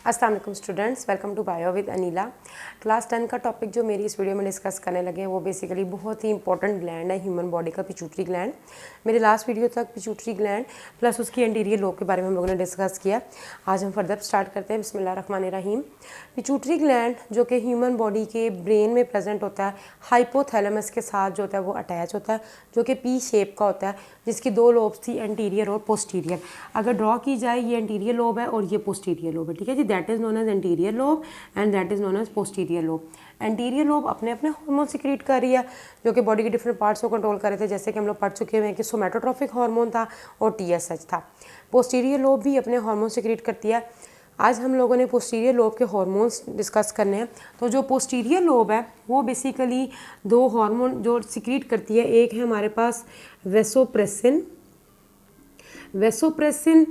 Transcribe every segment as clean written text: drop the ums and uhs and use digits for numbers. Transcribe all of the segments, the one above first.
अस्सलाम वालेकुम students, welcome to bio with Anila. Class 10 का टॉपिक जो मेरी इस वीडियो में डिस्कस करने लगे हैं वो बेसिकली बहुत ही इंपॉर्टेंट ग्लैंड है ह्यूमन बॉडी का, पिट्यूटरी ग्लैंड। मेरे लास्ट वीडियो तक पिट्यूटरी ग्लैंड प्लस उसकी एंटीरियर लोब के बारे में हम लोगों ने डिस्कस किया। आज हम फर्दर स्टार्ट करते हैं। बिस्मिल्लाहिर्रहमानिर्रहीम। पिट्यूटरी ग्लैंड जो कि ह्यूमन बॉडी के ब्रेन में प्रेजेंट होता है, हाइपोथैलेमस के साथ जो होता है वो अटैच होता है, जो कि पी शेप का होता है, जिसकी दो लोब्स थी, एंटीरियर और पोस्टीरियर। अगर ड्रॉ की जाए ये एंटीरियर लोब है और ये पोस्टीरियर लोब है, ठीक है जी। That is known as anterior lobe and that is known as posterior lobe. Anterior lobe अपने अपने हार्मोन सिक्रीट कर रही है जो कि बॉडी के डिफरेंट पार्ट्स को कंट्रोल कर रहे थे, जैसे कि हम लोग पढ़ चुके हैं कि सोमैटोट्रोफिक हार्मोन था और टीएसएच था। पोस्टीरियर लोब भी अपने हार्मोन सिक्रीट करती है। आज हम लोगों ने पोस्टीरियर लोब के हार्मोन्स डिस्कस करने हैं। तो जो पोस्टीरियर लोब है वो बेसिकली दो हार्मोन जो सिक्रीट करती है, एक है हमारे पास वेसोप्रेसिन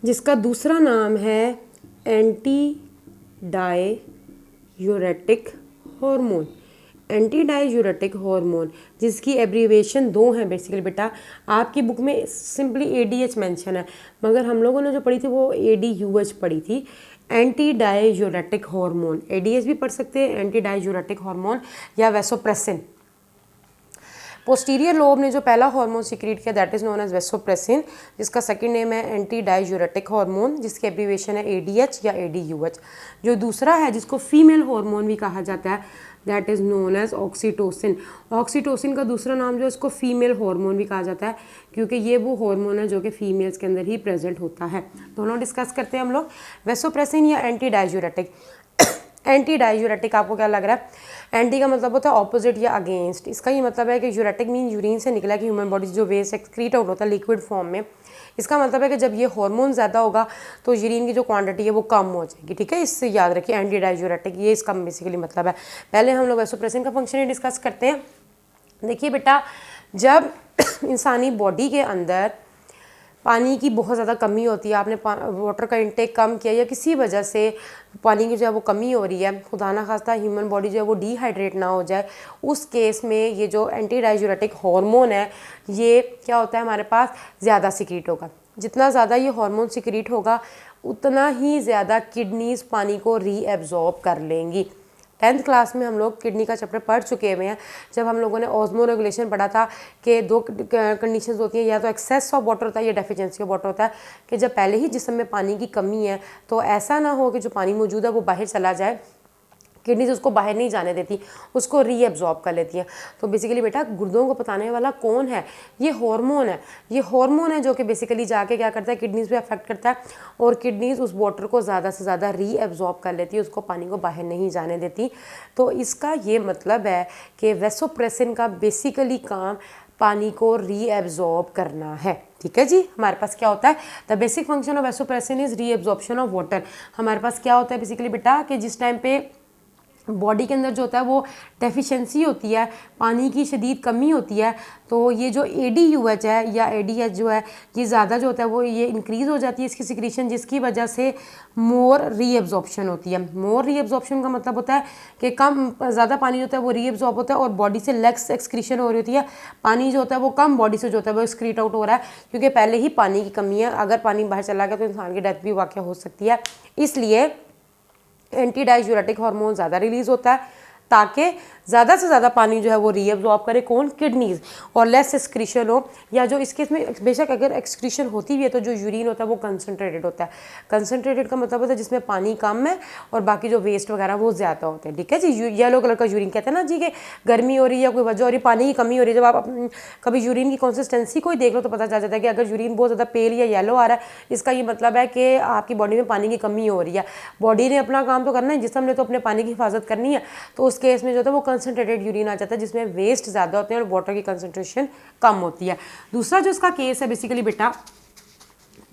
जिसका दूसरा नाम है anti diuretic hormone. Anti diuretic hormone जिसकी एब्रीवेशन दो हैं बेसिकली बेटा। आपकी बुक में सिंपली एडीएच मेंशन है, मगर हम लोगों ने जो पढ़ी थी वो एडीयूएच पढ़ी थी, एंटी डाययूरेटिक हार्मोन। एडीएच भी पढ़ सकते हैं, एंटी डाययूरेटिक हार्मोन या वेसोप्रेसिन। पोस्टीरियर लोब ने जो पहला हार्मोन सिक्रीट किया that is known as vasopressin, जिसका सेकंड नेम है एंटी डाययूरेटिक हार्मोन, जिसकी एब्रीवेशन है एडीएच या एडीयूएच। जो दूसरा है जिसको फीमेल हार्मोन भी कहा जाता है that is known as oxytocin. Oxytocin का दूसरा नाम जो है इसको फीमेल हार्मोन भी कहा जाता है, क्योंकि ये वो हार्मोन है जो कि फीमेल्स के अंदर ही प्रेजेंट होता है। दोनों डिस्कस करते हैं हम लोग। वेसोप्रेसिन या एंटी डाययूरेटिक। एंटी डाययूरेटिक आपको क्या लग रहा है? एंटी का मतलब होता है ऑपोजिट या अगेंस्ट। इसका ये मतलब है कि यूरेटिक मीन यूरिन से निकला कि ह्यूमन बॉडी जो वेस्ट एक्सक्रीट आउट होता है लिक्विड फॉर्म में। इसका मतलब है कि जब ये हार्मोन ज़्यादा होगा तो यूरिन की जो क्वांटिटी है वो कम हो जाएगी, ठीक है। इससे याद रखिए एंटी डाययूरेटिक, ये इसका बेसिकली मतलब है। पहले हम लोग वेसोप्रेसिन का फंक्शन ही डिस्कस करते हैं। देखिए बेटा, जब इंसानी बॉडी के अंदर पानी की बहुत ज़्यादा कमी होती है, आपने वाटर का इंटेक कम किया या किसी वजह से पानी की जो है वो कमी हो रही है, खुदा ना खास्ता ह्यूमन बॉडी जो है वो डिहाइड्रेट ना हो जाए, उस केस में ये जो एंटी डाययूरेटिक हार्मोन है ये क्या होता है हमारे पास ज़्यादा सिक्रीट होगा। जितना ज़्यादा ये हार्मोन सिक्रीट होगा उतना ही ज़्यादा किडनीज़ पानी को रीएब्जॉर्ब कर लेंगी। 10th क्लास में हम लोग किडनी का चैप्टर पढ़ चुके हुए हैं, जब हम लोगों ने ऑस्मो रेगुलेशन पढ़ा था कि दो कंडीशंस होती हैं, या तो एक्सेस ऑफ वाटर होता है या डेफिशिएंसी ऑफ वाटर होता है, कि जब पहले ही जिस्म में पानी की कमी है तो ऐसा ना हो कि जो पानी मौजूद है वो बाहर चला जाए, किडनीज उसको बाहर नहीं जाने देती, उसको रीएब्जॉर्ब कर लेती हैं। तो बेसिकली बेटा गुर्दों को पताने वाला कौन है? ये हार्मोन है। ये हार्मोन है जो कि बेसिकली जाके क्या करता है, किडनीज पे अफेक्ट करता है और किडनीज उस वाटर को ज़्यादा से ज़्यादा रीएब्जॉर्ब कर लेती है, उसको पानी को बाहर नहीं जाने देती। तो इसका ये मतलब है कि वेसोप्रेसिन का बेसिकली काम पानी को रीएब्जॉर्ब करना है, ठीक है जी। हमारे पास क्या होता है, the basic function of vasopressin is reabsorption of water. हमारे पास क्या होता है बेसिकली बेटा कि जिस टाइम पे बॉडी के अंदर जो होता है वो डेफिशिएंसी होती है, पानी की शदीद कमी होती है, तो ये जो एडीयूएच है या एडीएच जो है ये ज़्यादा जो होता है वो ये इंक्रीज़ हो जाती है इसकी सिक्रीशन, जिसकी वजह से मोर रीएब्जॉर्प्शन होती है। मोर रीएब्जॉर्प्शन का मतलब होता है कि कम ज़्यादा पानी जो होता है वो रीएब्जॉर्ब होता है और बॉडी से लेस एक्सक्रीशन हो रही होती है। पानी जो होता है वो कम बॉडी से जो होता है वो एक्सक्रीट आउट हो रहा है, क्योंकि पहले ही पानी की कमी है। अगर पानी बाहर चला गया तो इंसान की डेथ भी वाक़या हो सकती है। इसलिए एंटी डाययूरेटिक हार्मोन ज़्यादा रिलीज़ होता है ताकि ज़्यादा से ज़्यादा पानी जो है वो रीएब्जॉर्ब करे कौन? किडनीज़, और लेस एक्सक्रीशन हो, या जो इस केस में बेशक अगर एक्सक्रीशन होती भी है तो जो यूरिन होता है वो कंसनट्रेटेड होता है। कंसनट्रेटेड का मतलब होता है जिसमें पानी कम है और बाकी जो वेस्ट वगैरह वो ज़्यादा होते हैं, ठीक है जी। येलो कलर का यूरिन कहते हैं ना जी कि गर्मी हो रही है या कोई वजह हो रही है, पानी की कमी हो रही है। जब आप कभी यूरिन की कंसिस्टेंसी को ही देख लो तो पता चल जाता है कि अगर यूरिन बहुत ज़्यादा पेल या येलो आ रहा है, इसका ये मतलब है कि आपकी बॉडी में पानी की कमी हो रही है। बॉडी ने अपना काम तो करना है, जिस्म ने तो अपने पानी की हिफाजत करनी है, तो उस केस में जो है वो कंसनट्रेटेड यूरिन आ जाता है जिसमें वेस्ट ज़्यादा होते हैं और वाटर की कंसनट्रेशन कम होती है। दूसरा जो इसका केस है बेसिकली बेटा,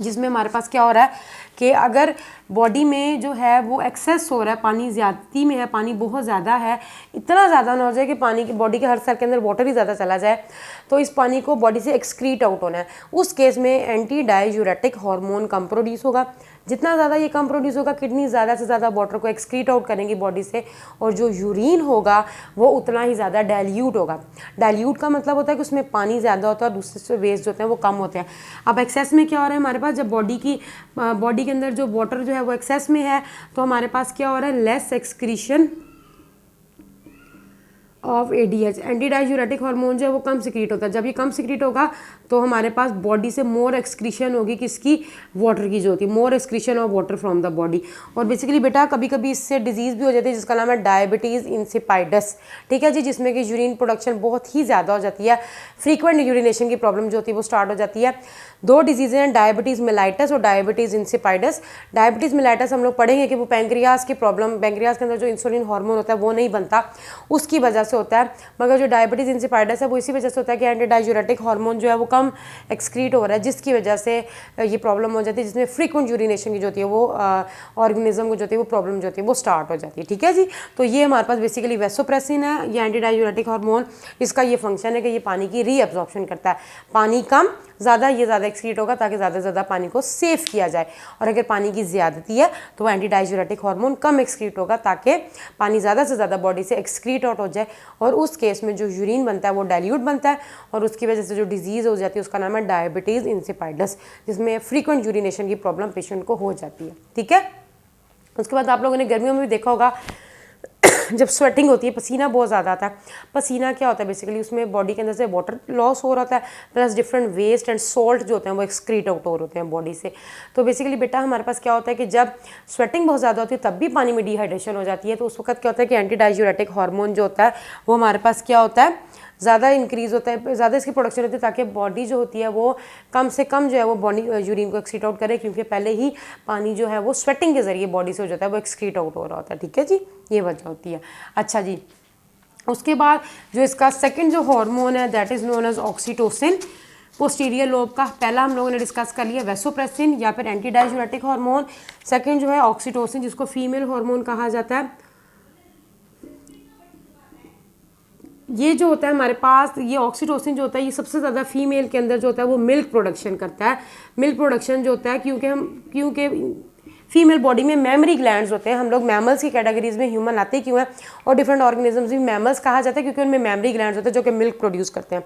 जिसमें हमारे पास क्या हो रहा है कि अगर बॉडी में जो है वो एक्सेस हो रहा है, पानी ज़्यादती में है, पानी बहुत ज़्यादा है, इतना ज़्यादा ना हो जाए कि पानी की बॉडी के हर सेल के अंदर वाटर ही ज़्यादा चला जाए, तो इस पानी को बॉडी से एक्सक्रीट आउट होना है। उस केस में एंटी डाययूरेटिक हार्मोन कम प्रोड्यूस होगा। जितना ज़्यादा ये कम प्रोड्यूस होगा, किडनी ज़्यादा से ज़्यादा वाटर को एक्सक्रीट आउट करेंगी बॉडी से, और जो यूरिन होगा वो उतना ही ज़्यादा डाइल्यूट होगा। डाइल्यूट का मतलब होता है कि उसमें पानी ज़्यादा होता है और दूसरे से वेस्ट जो होते हैं वो कम होते हैं। अब एक्सेस में क्या हो रहा है हमारे पास, जब बॉडी के अंदर जो वाटर जो है वो एक्सेस में है, तो हमारे पास क्या हो रहा है, less excretion of ADH, anti diuretic hormone जो है वो कम सिक्रीट होता है। जब ये कम सिक्रीट होगा तो हमारे पास बॉडी से मोर एक्सक्रीशन होगी, किसकी, वाटर की जो होती है, more excretion of water from the body. और बेसिकली बेटा कभी कभी इससे डिजीज़ भी हो जाती है जिसका नाम है डायबिटीज़ इंसिपाइडस, ठीक है जी, जिसमें कि यूरिन प्रोडक्शन बहुत ही ज़्यादा हो जाती है, फ्रीक्वेंट यूरिनेशन की प्रॉब्लम जो होती है वो स्टार्ट हो जाती है। दो डिजीज़ हैं, डायबिटीज़ मेलाइटस और डायबिटीज़ इंसिपाइडस। डायबिटीज़ मेलाइटस हम लोग पढ़ेंगे कि वो पैंक्रियाज की प्रॉब्लम, पैंक्रियाज के अंदर जो इंसुलिन हार्मोन होता है वो नहीं बनता, उसकी वजह से होता है। मगर जो डायबिटीज़ इंसिपाइडस है वो इसी वजह से होता है कि एंटी डाययूरेटिक हार्मोन जो है वो कम एक्सक्रीट हो रहा है, जिसकी वजह से ये प्रॉब्लम हो जाती है, जिसमें फ्रीक्वेंट यूरिनेशन की जो होती है वो ऑर्गेनिज्म को जो होती है वो प्रॉब्लम जो होती है वो स्टार्ट हो जाती है, ठीक है जी। तो ये हमारे पास बेसिकली वेसोप्रेसिन है, ये एंटी डाययूरेटिक हार्मोन, इसका ये फंक्शन है कि ये पानी की रीअब्जॉर्प्शन करता है। पानी कम ज़्यादा, ये ज़्यादा एक्सक्रीट होगा ताकि ज़्यादा से ज़्यादा पानी को सेव किया जाए, और अगर पानी की ज़्यादती है तो वो एंटी डाययूरेटिक हार्मोन कम एक्सक्रीट होगा ताकि पानी ज़्यादा से ज़्यादा बॉडी से एक्सक्रीट आउट हो जाए, और उस केस में जो यूरिन बनता है वो डाइल्यूट बनता है, और उसकी वजह से जो डिजीज़ हो जाती है उसका नाम है डायबिटीज़ इंसिपाइडस, जिसमें फ्रीक्वेंट यूरिनेशन की प्रॉब्लम पेशेंट को हो जाती है, ठीक है। उसके बाद आप लोगों ने गर्मियों में भी देखा होगा जब स्वेटिंग होती है, पसीना बहुत ज़्यादा आता है। पसीना क्या होता है बेसिकली, उसमें बॉडी के अंदर से वाटर लॉस हो रहा है, plus different waste and salt जो होते हैं वो एक्सक्रीट आउट हो रहे होते हैं बॉडी से। तो बेसिकली बेटा हमारे पास क्या होता है कि जब स्वेटिंग बहुत ज़्यादा होती है तब भी पानी में डिहाइड्रेशन हो जाती है, तो उस वक्त क्या होता है कि एंटी डाययूरेटिक हार्मोन जो होता है वो हमारे पास क्या होता है, ज़्यादा इंक्रीज़ होता है, ज़्यादा इसकी प्रोडक्शन होती है, ताकि बॉडी जो होती है वो कम से कम जो है वो बॉडी यूरिन को एक्सक्रीट आउट करे, क्योंकि पहले ही पानी जो है वो स्वेटिंग के ज़रिए बॉडी से हो जाता है, वो एक्सक्रीट आउट हो रहा होता है, ठीक है जी, ये वजह होती है। अच्छा जी, उसके बाद जो इसका सेकंड जो हार्मोन है that is known as oxytocin, posterior lobe का। पहला हम लोगों ने डिस्कस कर लिया वेसोप्रेसिन या फिर एंटी डाययूरेटिक हार्मोन, सेकंड जो है ऑक्सीटोसिन जिसको फीमेल हार्मोन कहा जाता है। ये जो होता है हमारे पास, ये ऑक्सीटोसिन जो होता है ये सबसे ज़्यादा फीमेल के अंदर जो होता है वो मिल्क प्रोडक्शन करता है। मिल्क प्रोडक्शन जो होता है क्योंकि फीमेल बॉडी में मेमरी ग्लैंड्स होते हैं, हम लोग मैमल्स की कैटेगरीज में ह्यूमन आते क्यों हैं, और डिफरेंट ऑर्गेनिजम्स भी मैमल्स कहा जाता है क्योंकि उनमें मेमरी ग्लैंड्स होते हैं जो कि मिल्क प्रोड्यूस करते हैं।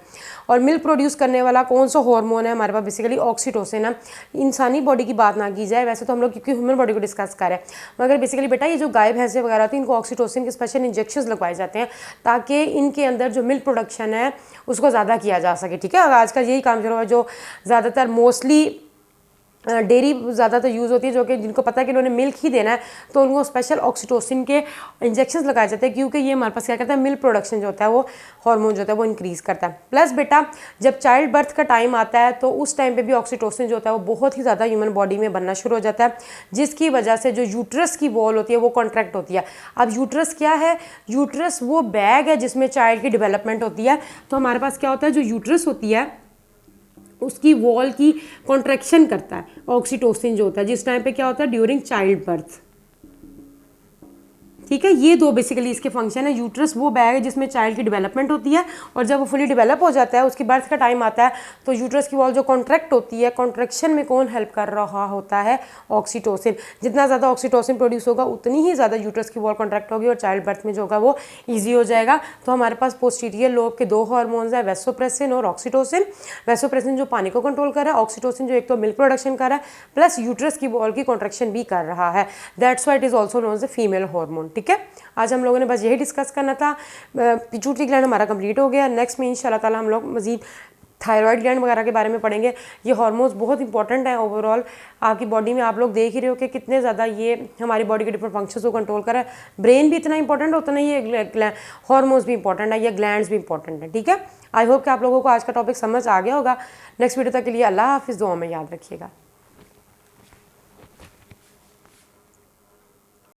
और मिल्क प्रोड्यूस करने वाला कौन सा हार्मोन है हमारे पास, बेसिकली ऑक्सीटोसिन है। इंसानी बॉडी की बात ना की जाए, वैसे तो हम लोग क्योंकि ह्यूमन बॉडी को डिस्कस कर रहे हैं, मगर बेसिकली बेटा ये जो गाय भैंसे वगैरह होती हैं इनको ऑक्सीटोसिन के स्पेशल इंजेक्शन लगवाए जाते हैं ताकि इनके अंदर जो मिल्क प्रोडक्शन है उसको ज़्यादा किया जा सके, ठीक है। आजकल यही काम चल रहा है, जो ज़्यादातर मोस्टली डेयरी ज़्यादातर यूज़ होती है, जो कि जिनको पता है कि उन्होंने मिल्क ही देना है, तो उनको स्पेशल ऑक्सीटोसिन के इंजेक्शंस लगाए जाते हैं, क्योंकि ये हमारे पास क्या करता है, मिल्क प्रोडक्शन जो होता है वो हार्मोन जो होता है वो इंक्रीज़ करता है। प्लस बेटा जब चाइल्ड बर्थ का टाइम आता है तो उस टाइम पे भी ऑक्सीटोसिन जो होता है वो बहुत ही ज़्यादा ह्यूमन बॉडी में बनना शुरू हो जाता है, जिसकी वजह से जो यूट्रस की वॉल होती है वो कॉन्ट्रैक्ट होती है। अब यूट्रस क्या है, यूट्रस वो बैग है जिसमें चाइल्ड की डेवलपमेंट होती है। तो हमारे पास क्या होता है, जो यूट्रस होती है उसकी वॉल की कॉन्ट्रैक्शन करता है ऑक्सीटोसिन जो होता है, जिस टाइम पे क्या होता है, ड्यूरिंग चाइल्ड बर्थ, ठीक है। ये दो बेसिकली इसके फंक्शन है। यूट्रस वो बैग है जिसमें चाइल्ड की डेवलपमेंट होती है, और जब वो फुली डेवलप हो जाता है, उसकी बर्थ का टाइम आता है, तो यूट्रस की वॉल जो कॉन्ट्रैक्ट होती है, कॉन्ट्रैक्शन में कौन हेल्प कर रहा होता है, ऑक्सीटोसिन। जितना ज़्यादा ऑक्सीटोसिन प्रोड्यूस होगा उतनी ही ज़्यादा यूट्रस की वॉल कॉन्ट्रैक्ट होगी और चाइल्ड बर्थ में जो होगा वो ईजी हो जाएगा। तो हमारे पास पोस्टीरियर लोब के दो हार्मोन्स हैं, वेसोप्रेसिन और ऑक्सीटोसिन। वेसोप्रेसिन जो पानी को कंट्रोल कर रहा है, ऑक्सीटोसिन जो एक तो मिल्क प्रोडक्शन कर रहा है प्लस यूट्रस की वॉल की कॉन्ट्रैक्शन भी कर रहा है। That's why it is also known as the female hormone, ठीक है। आज हम लोगों ने बस यही डिस्कस करना था। पिट्यूटरी ग्लैंड हमारा कंप्लीट हो गया। नेक्स्ट में इंशाल्लाह ताला हम लोग मजीद थायराइड ग्लैंड वगैरह के बारे में पढ़ेंगे। ये हार्मोन्स बहुत इंपॉर्टेंट है ओवरऑल आपकी बॉडी में। आप लोग देख ही रहे हो कि कितने ज़्यादा ये हमारी बॉडी के डिफरेंट फंक्शंस को कंट्रोल कर रहा है। ब्रेन भी इतना इंपॉर्टेंट होता नहीं है, हार्मोन्स भी इंपॉर्टेंट है, या ग्लैंड्स भी इंपॉर्टेंट है, ठीक है। आई होप कि आप लोगों को आज का टॉपिक समझ आ गया होगा। नेक्स्ट वीडियो तक के लिए अल्लाह हाफिज़, दुआ में याद रखिएगा।